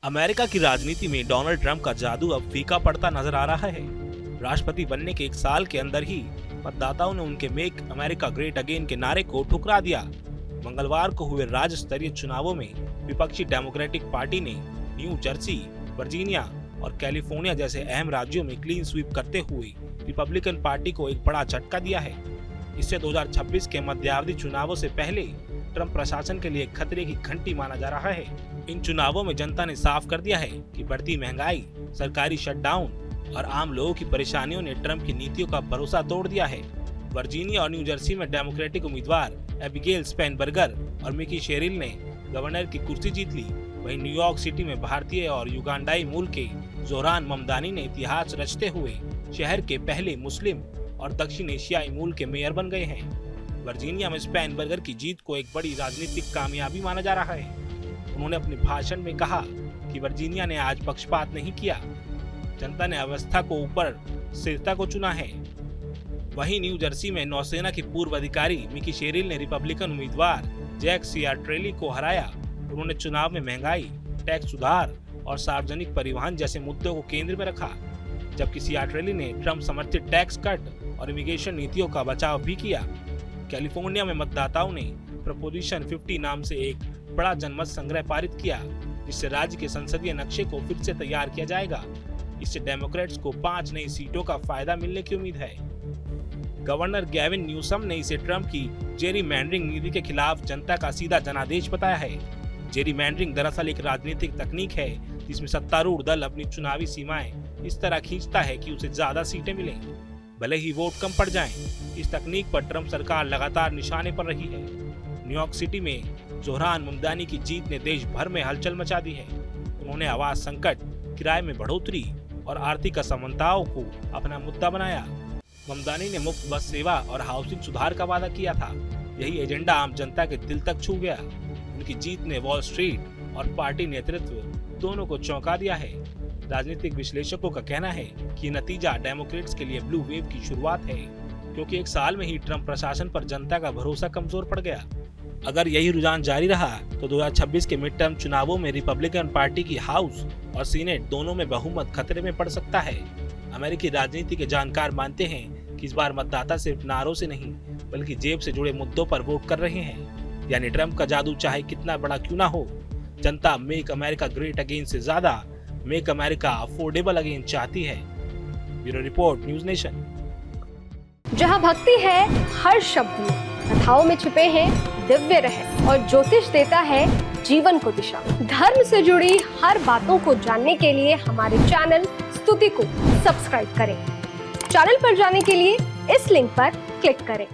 America की राजनीति में डोनाल्ड ट्रंप का जादू अब फीका पड़ता नजर आ रहा है। राष्ट्रपति बनने के 1 साल के अंदर ही मतदाताओं ने उनके मेक अमेरिका ग्रेट अगेन के नारे को ठुकरा दिया। मंगलवार को हुए राज्य स्तरीय चुनावों में विपक्षी डेमोक्रेटिक पार्टी ने न्यू जर्सी, वर्जीनिया और कैलिफोर्निया जैसे अहम राज्यों में क्लीन स्वीप करते हुए रिपब्लिकन पार्टी को एक बड़ा झटका दिया है। इससे 2026 के मध्यावधि चुनावों से पहले ट्रंप प्रशासन के लिए खतरे की घंटी माना जा रहा है। इन चुनावों में जनता ने साफ कर दिया है कि बढ़ती महंगाई, सरकारी शटडाउन और आम लोगों की परेशानियों ने ट्रंप की नीतियों का भरोसा तोड़ दिया है। वर्जीनिया और न्यू जर्सी में डेमोक्रेटिक उम्मीदवार एबिगेल स्पेनबर्गर और मिकी शेरिल ने गवर्नर की कुर्सी जीत ली। वहीं न्यूयॉर्क सिटी में भारतीय और युगांडाई मूल के जोहरान ममदानी ने इतिहास रचते हुए शहर के पहले मुस्लिम और दक्षिण एशियाई मूल के मेयर बन गए हैं। वर्जीनिया में स्पेनबर्गर की जीत को एक बड़ी राजनीतिक कामयाबी माना जा रहा है। उन्होंने अपने भाषण में कहा कि वर्जीनिया ने आज पक्षपात नहीं किया, जनता ने अवस्था को ऊपर स्थिरता को चुना है। वहीं न्यू जर्सी में नौसेना की पूर्व अधिकारी मिकी शेरिल ने रिपब्लिकन उम्मीदवार जैक सियाट्रेली को हराया। उन्होंने चुनाव में महंगाई, टैक्स सुधार और सार्वजनिक परिवहन जैसे मुद्दों को केंद्र में रखा, जबकि सियाट्रेली ने ट्रंप समर्थित टैक्स कट और इमिग्रेशन नीतियों का बचाव भी किया। कैलिफोर्निया में मतदाताओं ने प्रपोजिशन 50 नाम से एक बड़ा जनमत संग्रह पारित किया, जिससे राज्य के संसदीय नक्शे को फिर से तैयार किया जाएगा। इससे डेमोक्रेट्स को 5 नई सीटों का फायदा मिलने की उम्मीद है। गवर्नर गैविन न्यूसम ने इसे ट्रंप की जेरीमैंडरिंग नीति के खिलाफ जनता का सीधा जनादेश बताया है। जेरीमैंडरिंग दरअसल एक राजनीतिक तकनीक है जिसमें सत्तारूढ़ दल अपनी चुनावी सीमाएं इस तरह खींचता है कि उसे ज्यादा सीटें मिलें, भले ही वोट कम पड़ जाएं। इस तकनीक पर ट्रंप सरकार लगातार निशाने पर रही है। न्यूयॉर्क सिटी में जोहरान ममदानी की जीत ने देश भर में हलचल मचा दी है। उन्होंने आवास संकट, किराए में बढ़ोतरी और आर्थिक असमानताओं को अपना मुद्दा बनाया। ममदानी ने मुफ्त बस सेवा और हाउसिंग सुधार का वादा किया था। यही एजेंडा आम जनता के दिल तक छू गया। उनकी जीत ने वॉल स्ट्रीट और पार्टी नेतृत्व दोनों को चौंका दिया है। राजनीतिक विश्लेषकों का कहना है कि नतीजा डेमोक्रेट्स के लिए ब्लू वेव की शुरुआत है, क्योंकि 1 साल में ही ट्रंप प्रशासन पर जनता का भरोसा कमजोर पड़ गया। अगर यही रुझान जारी रहा तो 2026 के मिड टर्म चुनावों में रिपब्लिकन पार्टी की हाउस और सीनेट दोनों में बहुमत खतरे में पड़ सकता है। अमेरिकी राजनीति के जानकार मानते हैं कि इस बार मतदाता सिर्फ नारों से नहीं बल्कि जेब से जुड़े मुद्दों पर वोट कर रहे हैं। यानी ट्रंप का जादू चाहे कितना बड़ा क्यों ना हो, जनता मेक अमेरिका ग्रेट अगेन से ज्यादा मेक अमेरिका अफोर्डेबल अगेन चाहती है। Bureau report, news nation. जहां भक्ति है हर शब्द में, कथाओं में छिपे हैं दिव्य रहस्य और ज्योतिष देता है जीवन को दिशा। धर्म से जुड़ी हर बातों को जानने के लिए हमारे चैनल स्तुति को सब्सक्राइब करें। चैनल पर जाने के लिए इस लिंक पर क्लिक करें।